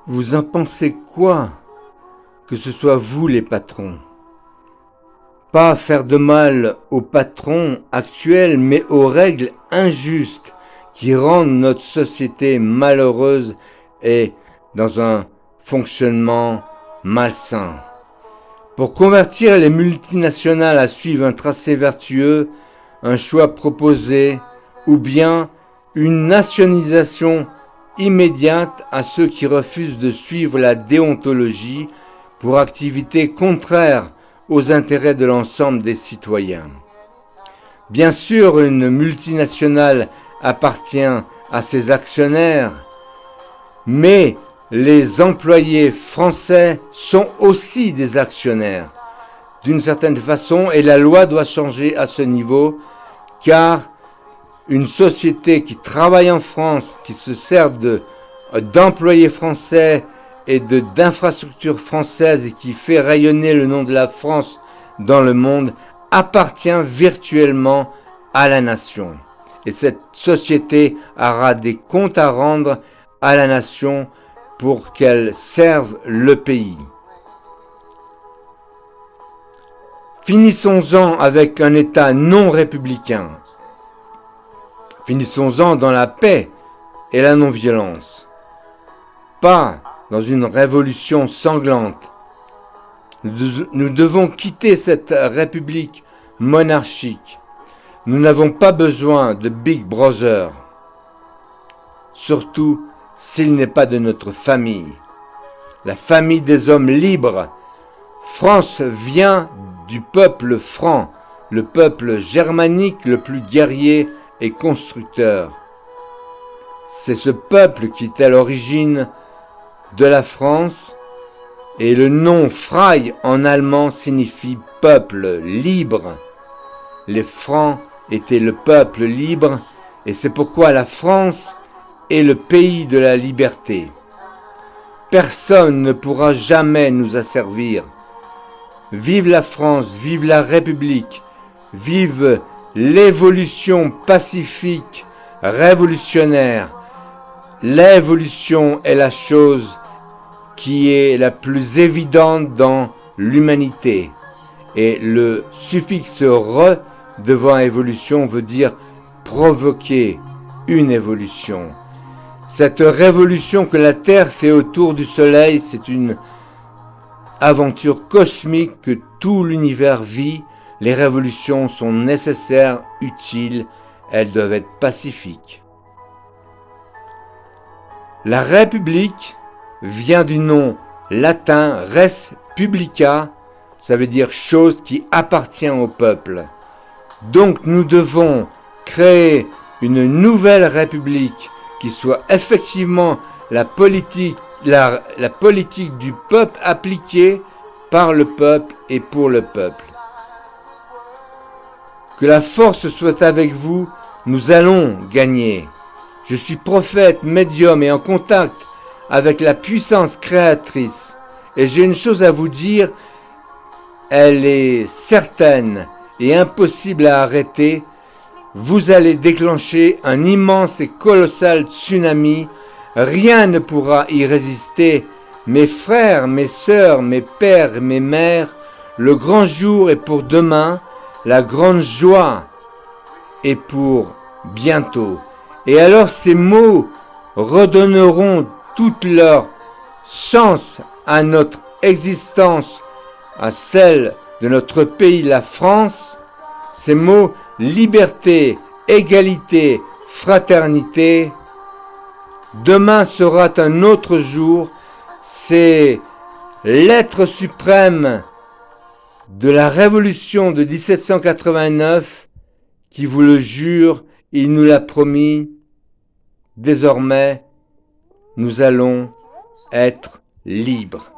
Vous en pensez quoi, que ce soit vous les patrons? Pas faire de mal aux patrons actuels, mais aux règles injustes qui rendent notre société malheureuse et dans un fonctionnement malsain. Pour convertir les multinationales à suivre un tracé vertueux, un choix proposé, ou bien une nationalisation immédiate à ceux qui refusent de suivre la déontologie pour activités contraires aux intérêts de l'ensemble des citoyens. Bien sûr, une multinationale appartient à ses actionnaires, mais les employés français sont aussi des actionnaires, d'une certaine façon, et la loi doit changer à ce niveau, car une société qui travaille en France, qui se sert d'employés français et d'infrastructures françaises et qui fait rayonner le nom de la France dans le monde, appartient virtuellement à la nation. Et cette société aura des comptes à rendre à la nation pour qu'elle serve le pays. Finissons-en avec un État non républicain. Finissons-en dans la paix et la non-violence. Pas dans une révolution sanglante. Nous devons quitter cette république monarchique. Nous n'avons pas besoin de Big Brother. Surtout s'il n'est pas de notre famille. La famille des hommes libres. France vient du peuple franc, le peuple germanique le plus guerrier et constructeur. C'est ce peuple qui est à l'origine de la France, et le nom Frei en allemand signifie peuple libre. Les Francs étaient le peuple libre, et c'est pourquoi la France est le pays de la liberté. Personne ne pourra jamais nous asservir. Vive la France, vive la République, vive l'évolution pacifique, révolutionnaire. L'évolution est la chose qui est la plus évidente dans l'humanité. Et le suffixe re devant évolution veut dire provoquer une évolution. Cette révolution que la Terre fait autour du Soleil, c'est une aventure cosmique que tout l'univers vit. Les révolutions sont nécessaires, utiles, elles doivent être pacifiques. La République vient du nom latin res publica, ça veut dire chose qui appartient au peuple. Donc nous devons créer une nouvelle République qui soit effectivement la politique du peuple appliquée par le peuple et pour le peuple. Que la force soit avec vous, nous allons gagner. Je suis prophète, médium et en contact avec la puissance créatrice. Et j'ai une chose à vous dire, elle est certaine et impossible à arrêter. Vous allez déclencher un immense et colossal tsunami. Rien ne pourra y résister. Mes frères, mes sœurs, mes pères et mes mères, le grand jour est pour demain, la grande joie est pour bientôt. Et alors ces mots redonneront toute leur sens à notre existence, à celle de notre pays, la France. Ces mots liberté, égalité, fraternité. Demain sera un autre jour. C'est l'être suprême de la révolution de 1789 qui vous le jure, il nous l'a promis. Désormais, nous allons être libres.